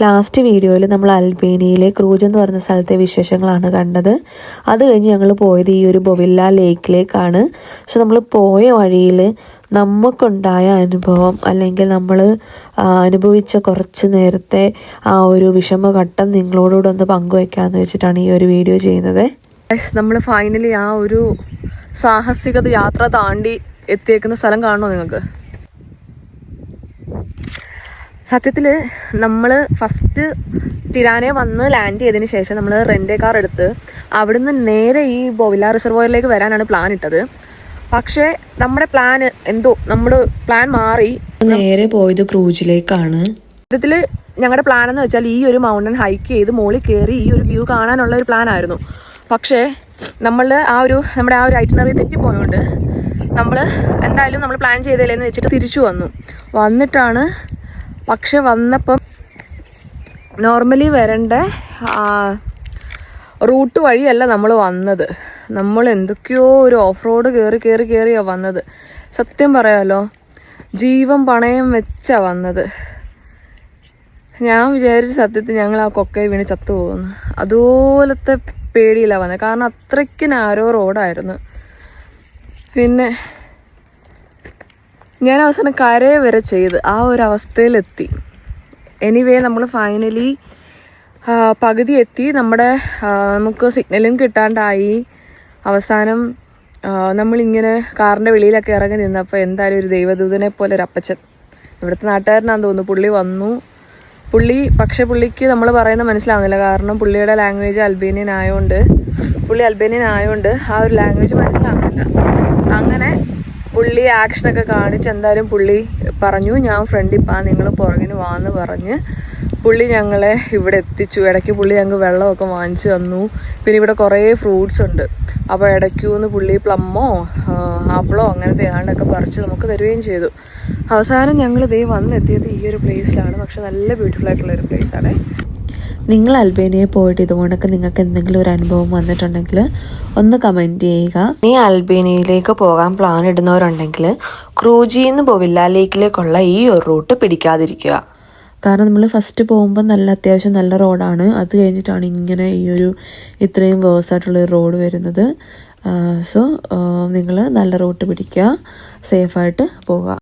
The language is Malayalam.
ലാസ്റ്റ് വീഡിയോയിൽ നമ്മൾ അൽബേനിയയിലെ ക്രൂജ് എന്ന് പറയുന്ന സ്ഥലത്തെ വിശേഷങ്ങളാണ് കണ്ടത്. അത് കഴിഞ്ഞ് ഞങ്ങൾ പോയത് ഈ ഒരു ബൊവില്ല ലേക്കിലേക്കാണ്. പക്ഷെ നമ്മൾ പോയ വഴിയിൽ നമുക്കുണ്ടായ അനുഭവം അല്ലെങ്കിൽ നമ്മൾ അനുഭവിച്ച കുറച്ച് നേരത്തെ ആ ഒരു വിഷമഘട്ടം നിങ്ങളോടുകൂടെ ഒന്ന് പങ്കുവയ്ക്കാമെന്ന് വെച്ചിട്ടാണ് ഈ ഒരു വീഡിയോ ചെയ്യുന്നത്. നമ്മൾ ഫൈനലി ആ ഒരു സാഹസികത യാത്ര താണ്ടി എത്തിയേക്കുന്ന സ്ഥലം കാണണോ നിങ്ങൾക്ക്? സത്യത്തിൽ നമ്മൾ ഫസ്റ്റ് ടിരാനെ വന്ന് ലാൻഡ് ചെയ്തതിന് ശേഷം നമ്മൾ റെൻ്റ് കാർ എടുത്ത് അവിടുന്ന് നേരെ ഈ ബൊവില്ല റിസർവോയറിലേക്ക് വരാനാണ് പ്ലാൻ ഇട്ടത്. പക്ഷേ നമ്മുടെ പ്ലാൻ നമ്മൾ പ്ലാൻ മാറി നേരെ പോയത് ക്രൂജിലേക്കാണ്. സത്യത്തിൽ ഞങ്ങളുടെ പ്ലാൻ എന്ന് വെച്ചാൽ ഈ ഒരു മൗണ്ടൻ ഹൈക്ക് ചെയ്ത് മുകളിൽ കയറി ഈ ഒരു വ്യൂ കാണാനുള്ള ഒരു പ്ലാൻ ആയിരുന്നു. പക്ഷേ നമ്മുടെ ആ ഒരു ഐറ്റിനറി തെറ്റിപ്പോയതുകൊണ്ട് നമ്മൾ എന്തായാലും നമ്മൾ പ്ലാൻ ചെയ്തതില്ലെന്ന് വെച്ചിട്ട് തിരിച്ചു വന്നിട്ടാണ്. പക്ഷെ വന്നപ്പം നോർമലി വരേണ്ട റൂട്ട് വഴിയല്ല നമ്മൾ വന്നത്. നമ്മൾ എന്തൊക്കെയോ ഒരു ഓഫ് റോഡ് കയറിയാണ് വന്നത്. സത്യം പറയാലോ, ജീവൻ പണയം വെച്ചാ വന്നത്. ഞാൻ വിചാരിച്ച സത്യത്തിൽ ഞങ്ങൾ ആ കൊക്കയെ വീണ് ചത്തുപോകുന്നു. അതുപോലത്തെ പേടിയിലാണ് വന്നത്. കാരണം അത്രയ്ക്ക് നാരോ റോഡായിരുന്നു. പിന്നെ ഞാൻ അവസാനം കരയെ വരെ ചെയ്ത് ആ ഒരു അവസ്ഥയിലെത്തി. എനിവേ നമ്മൾ ഫൈനലി പകുതി എത്തി. നമുക്ക് സിഗ്നലും കിട്ടാണ്ടായി. അവസാനം നമ്മളിങ്ങനെ കാറിൻ്റെ വെളിയിലൊക്കെ ഇറങ്ങി നിന്നപ്പോൾ എന്തായാലും ഒരു ദൈവദൂതനെ പോലെ ഒരു അപ്പച്ചൻ, ഇവിടുത്തെ നാട്ടുകാരനാണെന്ന് തോന്നുന്നു, പുള്ളി വന്നു. പക്ഷെ പുള്ളിക്ക് നമ്മൾ പറയുന്നത് മനസ്സിലാവുന്നില്ല. കാരണം പുള്ളിയുടെ ലാംഗ്വേജ് അൽബേനിയൻ ആയതുകൊണ്ട് ആ ഒരു ലാംഗ്വേജ് മനസ്സിലാവുന്നില്ല. അങ്ങനെ പുള്ളി ആക്ഷനൊക്കെ കാണിച്ച് എന്തായാലും പുള്ളി പറഞ്ഞു, ഞാൻ ഫ്രണ്ടിൽ നിങ്ങൾ പുറകിന് വാന്ന് പറഞ്ഞ് പുള്ളി ഞങ്ങളെ ഇവിടെ എത്തിച്ചു. ഇടയ്ക്ക് പുള്ളി ഞങ്ങൾക്ക് വെള്ളമൊക്കെ വാങ്ങിച്ചു തന്നു. പിന്നെ ഇവിടെ കുറേ ഫ്രൂട്ട്സ് ഉണ്ട്. അപ്പോൾ ഇടയ്ക്കൂന്ന് പുള്ളി പ്ലമ്മോ ആപ്പിളോ അങ്ങനത്തെ ഏതാണ്ടൊക്കെ പറിച്ച് നമുക്ക് തരുകയും ചെയ്തു. അവസാനം ഞങ്ങൾ വന്നെത്തിയത് ഈ ഒരു പ്ലേസിലാണ്. പക്ഷെ നല്ല ബ്യൂട്ടിഫുൾ ആയിട്ടുള്ളൊരു പ്ലേസാണ്. നിങ്ങൾ അൽബേനിയയിൽ പോയിട്ട് ഇതുകൊണ്ടൊക്കെ നിങ്ങൾക്ക് എന്തെങ്കിലും ഒരു അനുഭവം വന്നിട്ടുണ്ടെങ്കിൽ ഒന്ന് കമൻറ്റ് ചെയ്യുക. നീ അൽബേനിയയിലേക്ക് പോകാൻ പ്ലാൻ ഇടുന്നവരുണ്ടെങ്കിൽ ക്രൂജിന്ന് ബൊവില്ല ലേക്കിലേക്കുള്ള ഈ ഒരു റൂട്ട് പിടിക്കാതിരിക്കുക. കാരണം നമ്മൾ ഫസ്റ്റ് പോകുമ്പോൾ അത്യാവശ്യം നല്ല റോഡാണ്. അത് കഴിഞ്ഞിട്ടാണ് ഇങ്ങനെ ഈ ഒരു ഇത്രയും വേഴ്സായിട്ടുള്ള ഒരു റോഡ് വരുന്നത്. സോ നിങ്ങൾ നല്ല റൂട്ട് പിടിക്കുക, സേഫായിട്ട് പോവുക.